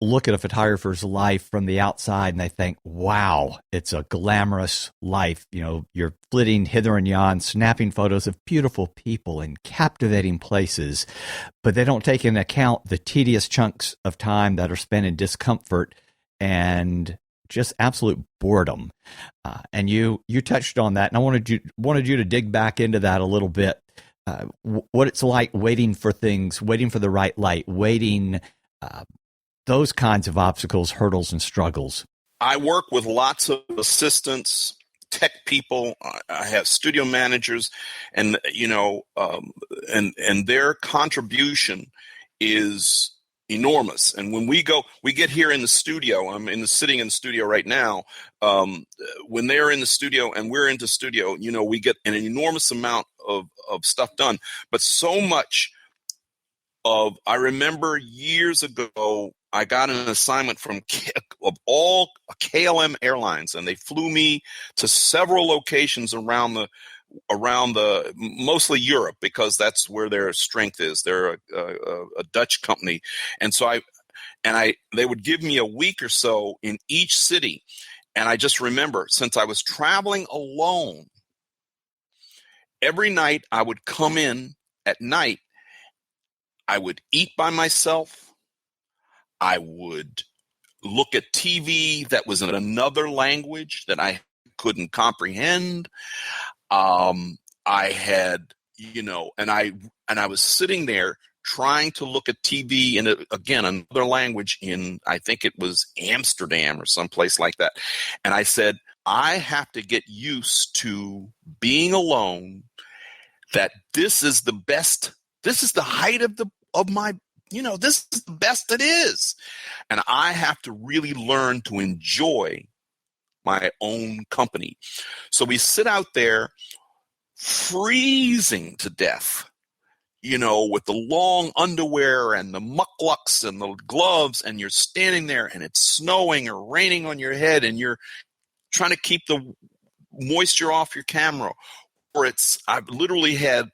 look at a photographer's life from the outside and they think, wow, it's a glamorous life. You know, you're flitting hither and yon, snapping photos of beautiful people in captivating places, but they don't take into account the tedious chunks of time that are spent in discomfort and just absolute boredom. And you touched on that, and I wanted you to dig back into that a little bit. What it's like waiting for things, waiting for the right light, waiting, those kinds of obstacles, hurdles, and struggles. I work with lots of assistants, tech people. I have studio managers, and and their contribution is enormous. And when we get here in the studio. I'm sitting in the studio right now. When they're in the studio and we're into studio, we get an enormous amount of stuff done. But so much I remember years ago, I got an assignment from all KLM Airlines, and they flew me to several locations around the mostly Europe, because that's where their strength is. They're a Dutch company, and so they would give me a week or so in each city. And I just remember, since I was traveling alone, every night I would come in at night. I would eat by myself. I would look at TV that was in another language that I couldn't comprehend. I had, and I was sitting there trying to look at TV in again another language in, I think it was Amsterdam or someplace like that. And I said, I have to get used to being alone. That this is the best. This is the height of my, this is the best it is. And I have to really learn to enjoy my own company. So we sit out there freezing to death, with the long underwear and the mukluks and the gloves, and you're standing there and it's snowing or raining on your head, and you're trying to keep the moisture off your camera. Or I've literally had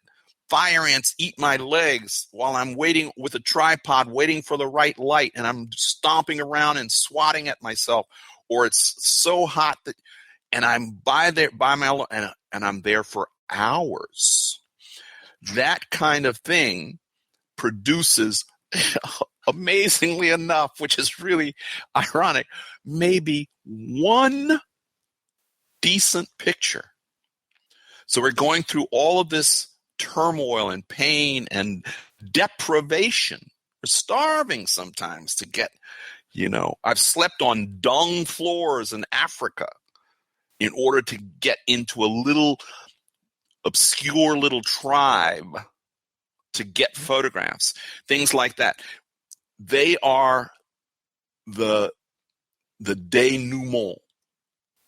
fire ants eat my legs while I'm waiting with a tripod, waiting for the right light, and I'm stomping around and swatting at myself. Or it's so hot and I'm and I'm there for hours. That kind of thing produces, amazingly enough, which is really ironic, maybe one decent picture. So we're going through all of this turmoil and pain and deprivation. We're starving sometimes to get, I've slept on dung floors in Africa in order to get into a little obscure little tribe to get photographs, things like that. They are the denouement.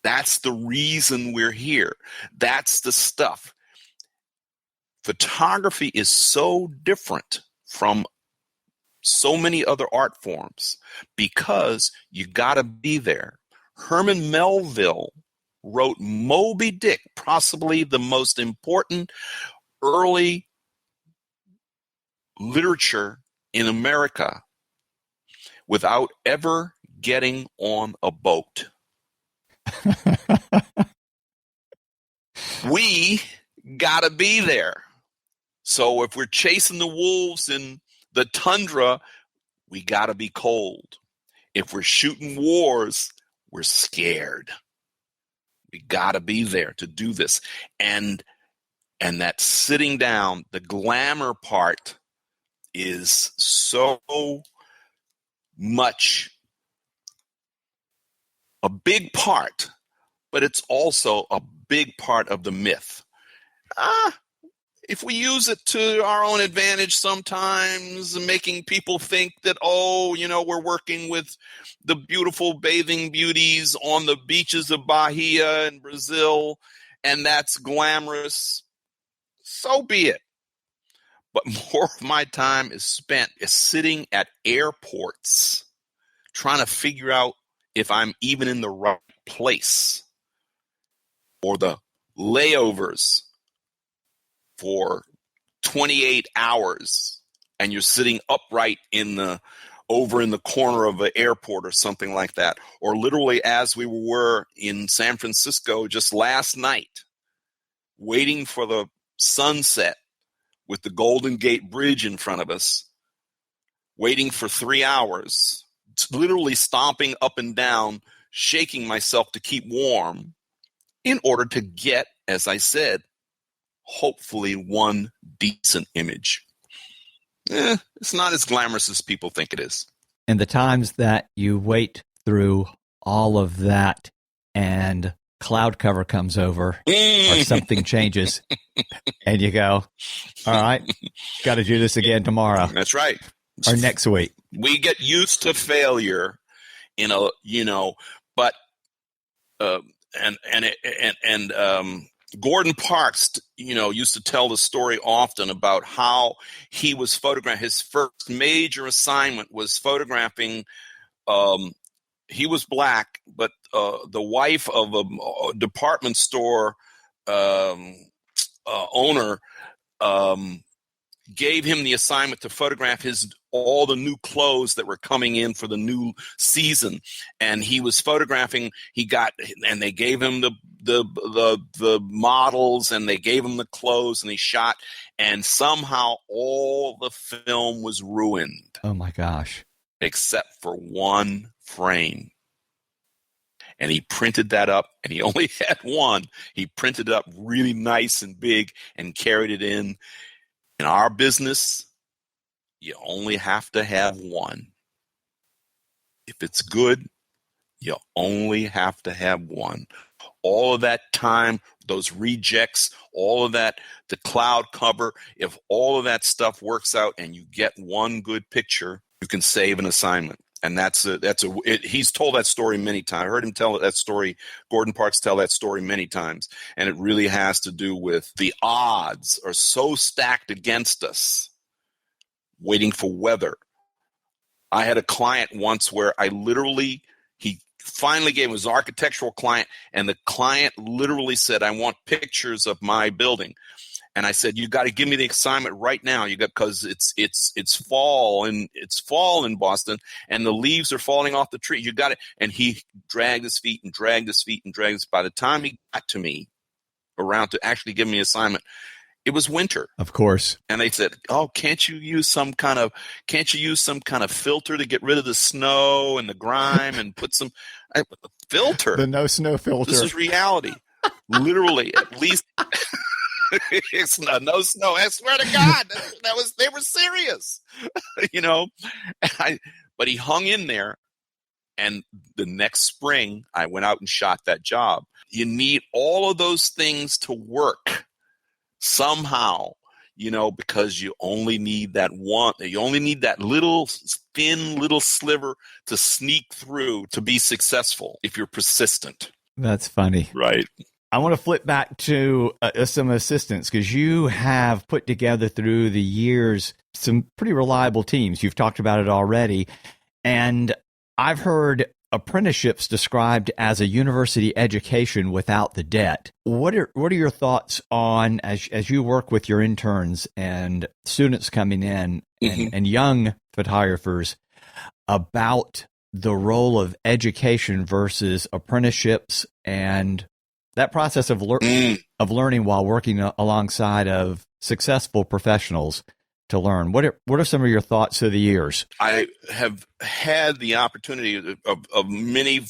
That's the reason we're here. That's the stuff. Photography is so different from so many other art forms because you got to be there. Herman Melville wrote Moby Dick, possibly the most important early literature in America, without ever getting on a boat. We got to be there. So if we're chasing the wolves in the tundra, we got to be cold. If we're shooting wars, we're scared. We got to be there to do this. And that sitting down, the glamour part is so much a big part, but it's also a big part of the myth. If we use it to our own advantage sometimes, making people think that, we're working with the beautiful bathing beauties on the beaches of Bahia in Brazil, and that's glamorous, so be it. But more of my time is spent sitting at airports trying to figure out if I'm even in the right place, or the layovers for 28 hours and you're sitting upright in the over in the corner of an airport or something like that. Or literally as we were in San Francisco just last night, waiting for the sunset with the Golden Gate Bridge in front of us, waiting for 3 hours, literally stomping up and down, shaking myself to keep warm in order to get, as I said, hopefully one decent image. It's not as glamorous as people think it is. And the times that you wait through all of that and cloud cover comes over or something changes and you go, all right, got to do this again tomorrow. That's right. Or next week. We get used to failure but Gordon Parks, used to tell the story often about how he was photographing. His first major assignment was photographing. He was black, but the wife of a department store owner gave him the assignment to photograph all the new clothes that were coming in for the new season, and he was photographing. And they gave him the models, and they gave him the clothes, and he shot. And somehow all the film was ruined. Oh my gosh! Except for one frame. And he printed that up, and he only had one. He printed it up really nice and big and carried it in. In our business, you only have to have one. If it's good, you only have to have one. All of that time, those rejects, all of that, the cloud cover, if all of that stuff works out and you get one good picture, you can save an assignment. And he's told that story many times. I heard him tell that story, Gordon Parks tell that story many times. And it really has to do with the odds are so stacked against us, waiting for weather. I had a client once where he finally gave his architectural client, and the client literally said, I want pictures of my building. And I said, you got to give me the assignment right now. Because it's fall in Boston, and the leaves are falling off the tree. You got it. And he dragged his feet. By the time he got to me around to actually give me an assignment, it was winter. Of course. And they said, oh, can't you use some kind of filter to get rid of the snow and the grime and put some filter? The no snow filter. This is reality. Literally, at least. It's no snow. I swear to God, they were serious, But he hung in there, and the next spring I went out and shot that job. You need all of those things to work somehow, because you only need that one. You only need that little thin little sliver to sneak through to be successful if you're persistent. That's funny, right? I want to flip back to some assistants, because you have put together through the years some pretty reliable teams. You've talked about it already. And I've heard apprenticeships described as a university education without the debt. What are your thoughts on, as you work with your interns and students coming in and young photographers, about the role of education versus apprenticeships and that process of learning while working alongside of successful professionals to learn? What are some of your thoughts through the years? I have had the opportunity of many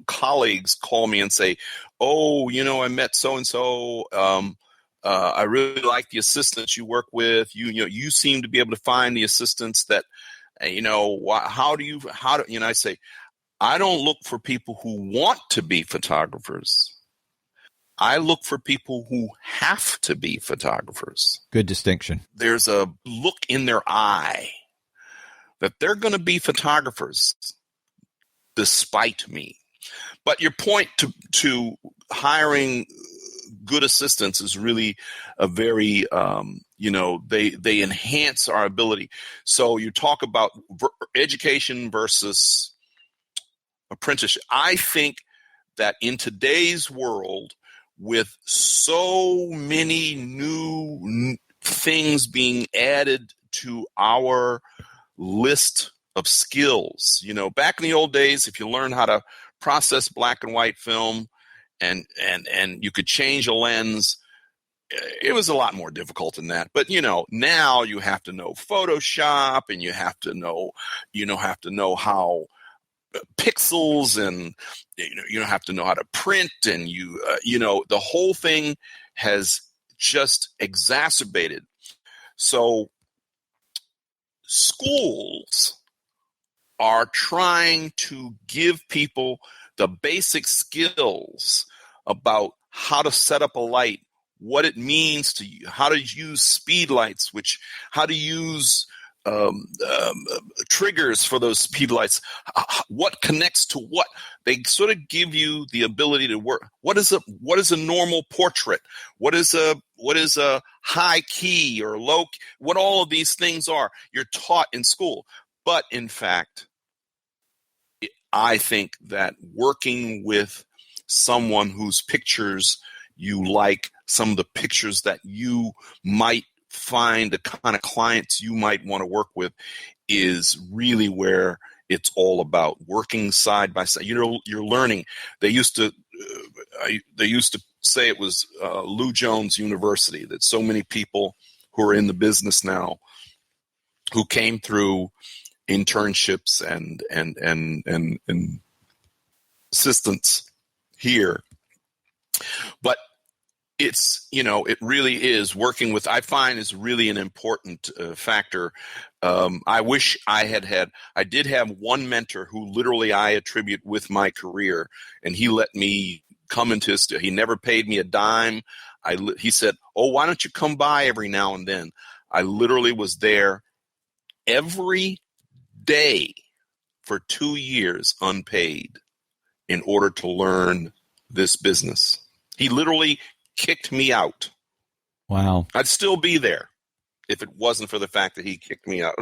colleagues call me and say, oh, I met so-and-so. I really like the assistants you work with. You seem to be able to find the assistants that, how do I say, I don't look for people who want to be photographers. I look for people who have to be photographers. Good distinction. There's a look in their eye that they're going to be photographers despite me. But your point to hiring good assistants is really a very, they enhance our ability. So you talk about education versus apprenticeship. I think that in today's world, with so many new things being added to our list of skills. You know, back in the old days, if you learn how to process black and white film and you could change a lens, it was a lot more difficult than that. But, you know, now you have to know Photoshop, and you have to know how pixels, and you have to know how to print, and the whole thing has just exacerbated. So schools are trying to give people the basic skills about how to set up a light, what it means to you, how to use speed lights, how to use triggers for those speed lights, what connects to what. They sort of give you the ability to work. What is a normal portrait? What is a high key or low key? What all of these things are, you're taught in school. But in fact, I think that working with someone whose pictures you like, some of the pictures that you might find, the kind of clients you might want to work with, is really where it's all about. Working side by side. You're learning. They used to say it was Lou Jones University, that so many people who are in the business now, who came through internships and assistants here. But it's, it really is working with, I find, is really an important factor. I wish I did have one mentor who literally I attribute with my career, and he let me come into his, he never paid me a dime. He said, "Oh, why don't you come by every now and then?" I literally was there every day for 2 years unpaid in order to learn this business. He literally kicked me out. Wow. I'd still be there if it wasn't for the fact that he kicked me out.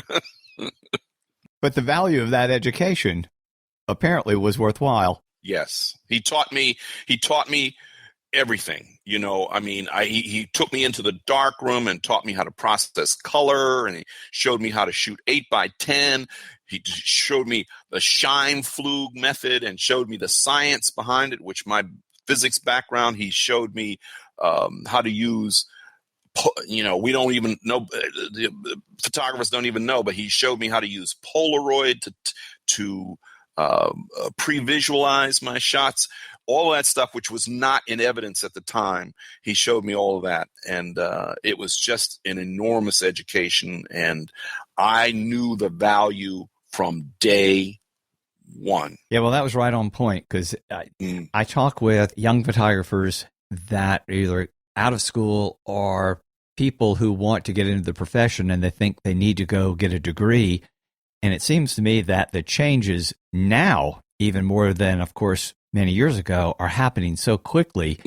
But the value of that education apparently was worthwhile. Yes. He taught me everything. He took me into the dark room and taught me how to process color, and he showed me how to shoot 8x10. He showed me the Scheimpflug method and showed me the science behind it, which my physics background, he showed me how to use, we don't even know, the photographers don't even know, but he showed me how to use Polaroid to pre-visualize my shots, all that stuff, which was not in evidence at the time. He showed me all of that, and it was just an enormous education, and I knew the value from day one. Yeah, well, that was right on point, because I talk with young photographers that are either out of school or people who want to get into the profession, and they think they need to go get a degree. And it seems to me that the changes now, even more than, of course, many years ago, are happening so quickly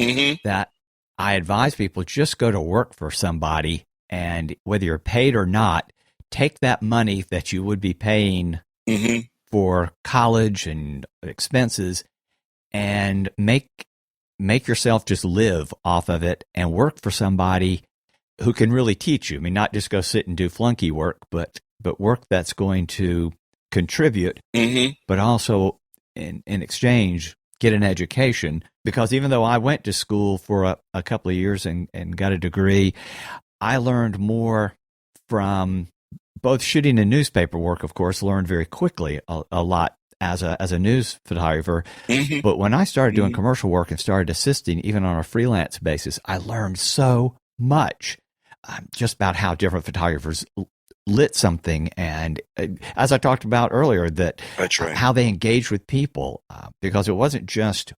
that I advise people just go to work for somebody, and whether you're paid or not, take that money that you would be paying for college and expenses and make yourself just live off of it and work for somebody who can really teach you. I mean, not just go sit and do flunky work, but work that's going to contribute, but also in exchange get an education. Because even though I went to school for a couple of years and got a degree, I learned more from both shooting and newspaper work. Of course, learned very quickly a lot as a news photographer. But when I started doing commercial work and started assisting, even on a freelance basis, I learned so much just about how different photographers lit something, and as I talked about earlier, that's right, how they engage with people, because it wasn't just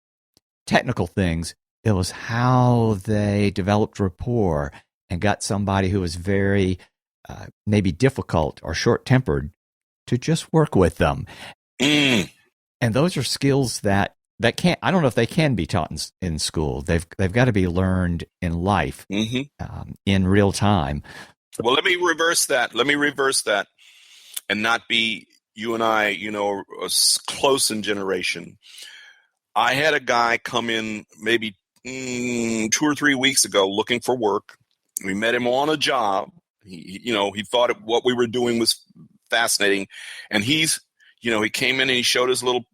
technical things, it was how they developed rapport and got somebody who was very maybe difficult or short-tempered to just work with them. And those are skills that can't, I don't know if they can be taught in school. They've got to be learned in life, in real time. Well, let me reverse that and not be you and I, close in generation. I had a guy come in maybe 2 or 3 weeks ago looking for work. We met him on a job. He thought what we were doing was fascinating. And he's, he came in and he showed his little